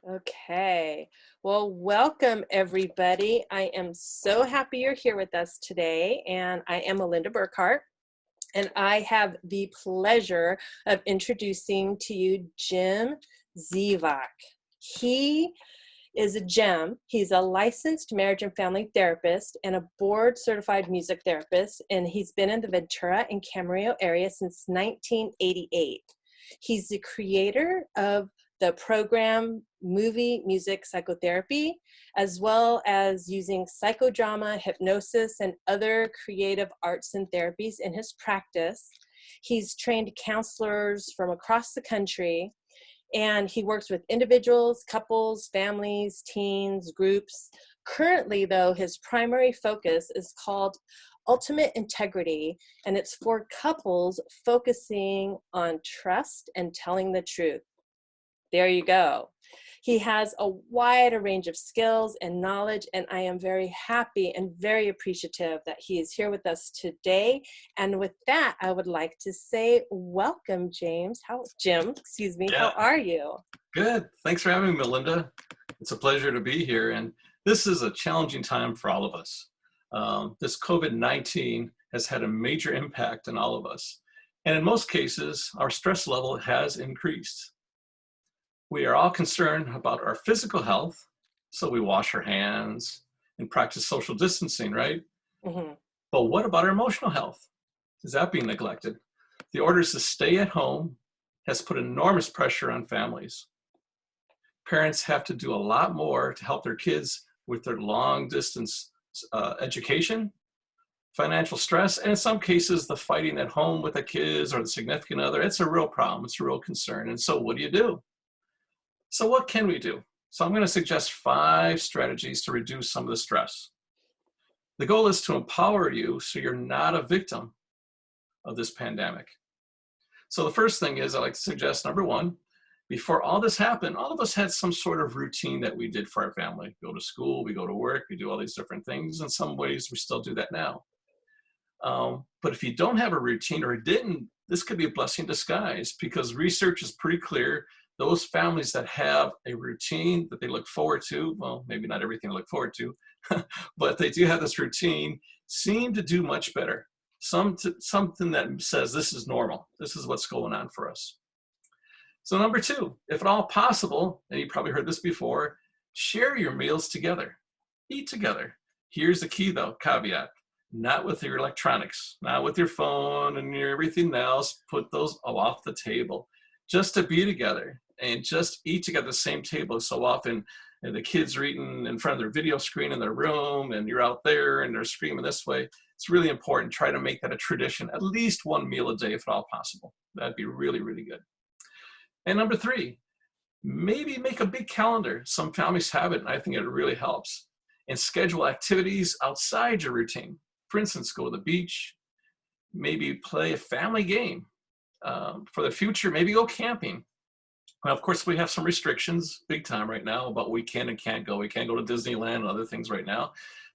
Okay. Well, welcome everybody. I am so happy you're here with us today. And I am Melinda Burkhart, and I have the pleasure of introducing to you Jim Dziwak. He is a gem. He's a licensed marriage and family therapist and a board certified music therapist, and he's been in the Ventura and Camarillo area since 1988. He's the creator of the program Movie Music Psychotherapy, as well as using psychodrama, hypnosis, and other creative arts and therapies in his practice. He's trained counselors from across the country, and he works with individuals, couples, families, teens, groups. Currently, though, his primary focus is called Ultimate Integrity, and it's for couples focusing on trust and telling the truth. There you go. He has a wide range of skills and knowledge, and I am very happy and very appreciative that he is here with us today. And with that, I would like to say welcome, Jim. Yeah, How are you? good. Thanks for having me, Melinda. It's a pleasure to be here. And this is a challenging time for all of us. This COVID-19 has had a major impact on all of us. And in most cases, our stress level has increased. We are all concerned about our physical health, so we wash our hands and practice social distancing, right? Mm-hmm. But what about our emotional health? Is that being neglected? The orders to stay at home has put enormous pressure on families. Parents have to do a lot more to help their kids with their long distance education, financial stress, and in some cases, the fighting at home with the kids or the significant other. It's a real problem. It's a real concern. And so what do you do? So what can we do? So I'm going to suggest 5 strategies to reduce some of the stress. The goal is to empower you so you're not a victim of this pandemic. So the first thing is I like to suggest, number 1, before all this happened, all of us had some sort of routine that we did for our family. We go to school, we go to work, we do all these different things. In some ways, we still do that now. But if you don't have a routine or didn't, this could be a blessing in disguise, because research is pretty clear. Those families that have a routine that they look forward to, well, maybe not everything to look forward to, but they do have this routine, seem to do much better. Something that says this is normal. This is what's going on for us. So number 2, if at all possible, and you probably heard this before, share your meals together. Eat together. Here's the key though, caveat. Not with your electronics, not with your phone and your everything else. Put those off the table. Just to be together and just eat together at the same table. So often the kids are eating in front of their video screen in their room, and you're out there and they're screaming this way. It's really important. Try to make that a tradition, at least 1 meal a day if at all possible. That'd be really, really good. And number 3, maybe make a big calendar. Some families have it, and I think it really helps. And schedule activities outside your routine. For instance, go to the beach, maybe play a family game. For the future, maybe go camping. Now, of course, we have some restrictions big time right now about we can and can't go. We can't go to Disneyland and other things right now.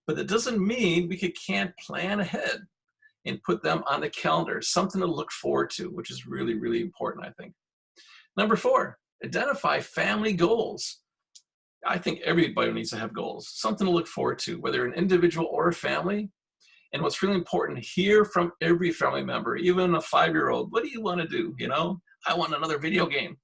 But that doesn't mean we can't plan ahead and put them on the calendar, something to look forward to, which is really, really important, I think. Number 4, identify family goals. I think everybody needs to have goals, something to look forward to, whether an individual or a family. And what's really important, hear from every family member, even a 5-year-old. What do you want to do? I want another video game.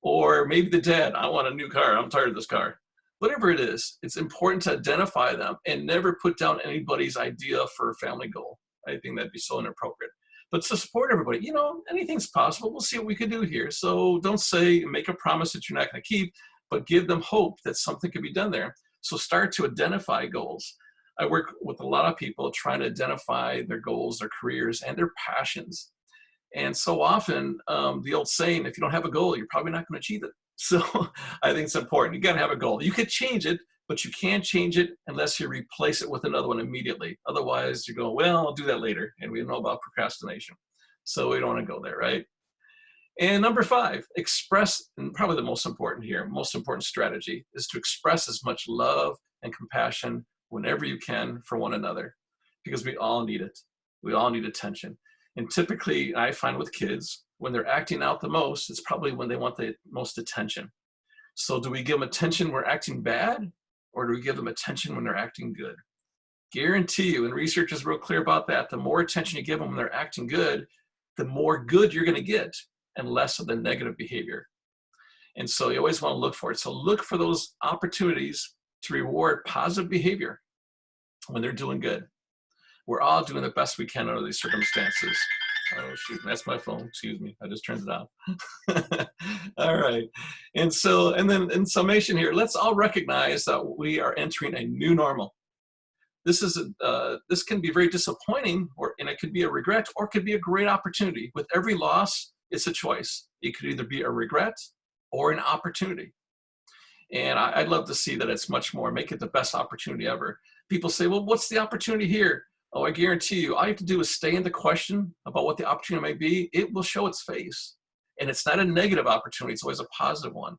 Or maybe the dad, I want a new car. I'm tired of this car. Whatever it is, it's important to identify them and never put down anybody's idea for a family goal. I think that'd be so inappropriate. But to support everybody, anything's possible. We'll see what we can do here. So don't make a promise that you're not going to keep, but give them hope that something can be done there. So start to identify goals. I work with a lot of people trying to identify their goals, their careers, and their passions. And so often, the old saying, if you don't have a goal, you're probably not going to achieve it. So I think it's important. You got to have a goal. You could change it, but you can't change it unless you replace it with another one immediately. Otherwise, you go, well, I'll do that later. And we know about procrastination. So we don't want to go there, right? And number 5, express, and probably the most important strategy is to express as much love and compassion whenever you can for one another, because we all need it. We all need attention. And typically, I find with kids, when they're acting out the most, it's probably when they want the most attention. So do we give them attention when we're acting bad, or do we give them attention when they're acting good? Guarantee you, and research is real clear about that, the more attention you give them when they're acting good, the more good you're going to get and less of the negative behavior. And so you always want to look for it. So look for those opportunities to reward positive behavior when they're doing good. We're all doing the best we can under these circumstances. Oh, shoot, that's my phone. Excuse me. I just turned it off. All right. And so, and then in summation here, let's all recognize that we are entering a new normal. This can be very disappointing, and it could be a regret, or it could be a great opportunity. With every loss, it's a choice. It could either be a regret or an opportunity. And I'd love to see that it's much more, make it the best opportunity ever. People say, well, what's the opportunity here? Oh, I guarantee you, all you have to do is stay in the question about what the opportunity may be. It will show its face. And it's not a negative opportunity. It's always a positive one.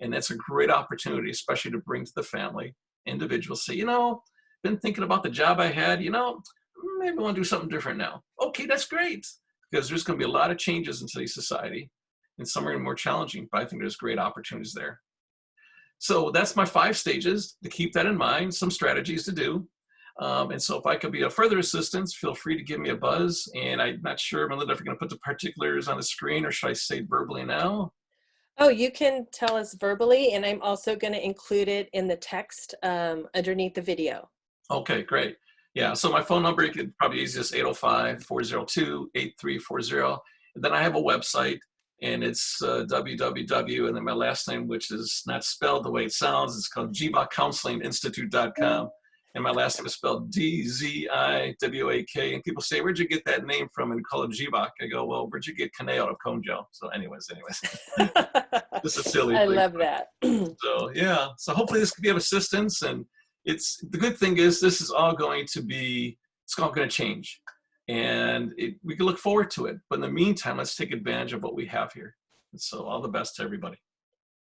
And that's a great opportunity, especially to bring to the family. Individuals say, been thinking about the job I had, maybe I want to do something different now. Okay, that's great. Because there's going to be a lot of changes in today's society. And some are more challenging, but I think there's great opportunities there. So that's my 5 stages, to keep that in mind, some strategies to do. And so if I could be of further assistance, feel free to give me a buzz. And I'm not sure, Melinda, if you're going to put the particulars on the screen, or should I say it verbally now? Oh, you can tell us verbally, and I'm also going to include it in the text underneath the video. Okay, great. Yeah, so my phone number, you could probably use this 805-402-8340. And then I have a website, and it's www, and then my last name, which is not spelled the way it sounds. It's called JiwakCounselingInstitute.com. And my last name is spelled D-Z-I-W-A-K. And people say, where'd you get that name from? And call it Dziwak. I go, well, where'd you get Kane out of Konjo? So anyways. Just a silly I thing. love that. So yeah, so hopefully this could be of assistance. And the good thing is this is all going to be, it's all going to change. And we can look forward to it. But in the meantime, let's take advantage of what we have here. And so all the best to everybody.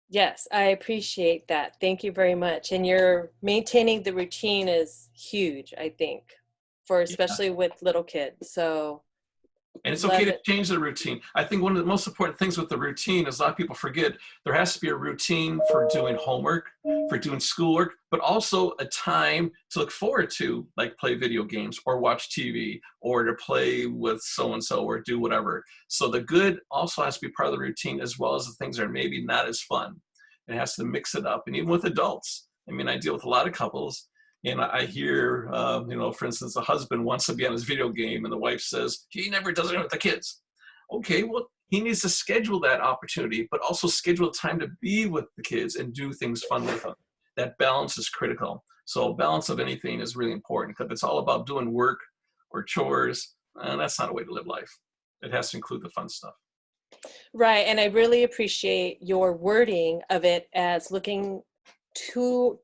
Yes, I appreciate that. Thank you very much. And you're maintaining the routine is huge, I think, for especially with little kids. So, and it's okay to change the routine. I think one of the most important things with the routine is a lot of people forget there has to be a routine for doing homework, for doing schoolwork, but also a time to look forward to, like play video games or watch TV or to play with so-and-so or do whatever. So the good also has to be part of the routine, as well as the things that are maybe not as fun. It has to mix it up. And even with adults, I mean, I deal with a lot of couples, and I hear, for instance, the husband wants to be on his video game and the wife says, he never does it with the kids. Okay, well, he needs to schedule that opportunity, but also schedule time to be with the kids and do things fun with them. That balance is critical. So a balance of anything is really important, because if it's all about doing work or chores, that's not a way to live life. It has to include the fun stuff. Right, and I really appreciate your wording of it as looking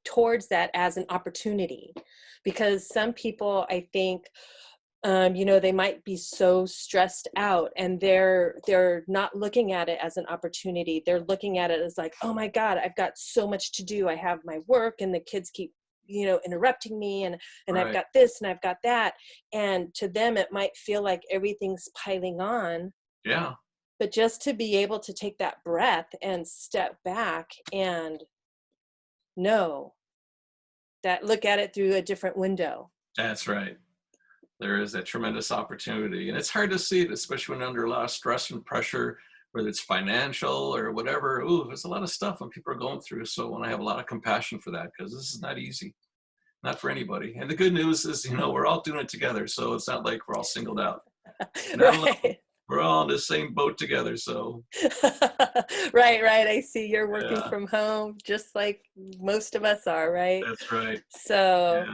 towards that as an opportunity, because some people, I think, they might be so stressed out and they're not looking at it as an opportunity. They're looking at it as like, oh my God, I've got so much to do. I have my work and the kids keep, interrupting me, and right. I've got this and I've got that. And to them, it might feel like everything's piling on. Yeah. But just to be able to take that breath and step back and know that, look at it through a different window. That's right. There is that tremendous opportunity. And it's hard to see it, especially when under a lot of stress and pressure, whether it's financial or whatever. Ooh, there's a lot of stuff when people are going through. So when I have a lot of compassion for that, because this is not easy, not for anybody. And the good news is, we're all doing it together. So it's not like we're all singled out. Right. We're all in the same boat together, so. Right. I see you're working from home, just like most of us are, right? That's right. So,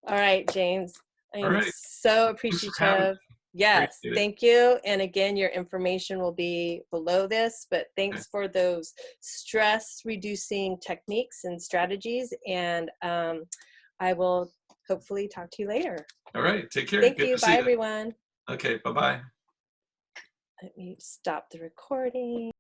all right, James, I am so appreciative. Yes, thank you. And again, your information will be below this, but thanks for those stress reducing techniques and strategies. And I will hopefully talk to you later. All right, take care. Thank you. Bye, everyone. Okay, bye-bye. Let me stop the recording.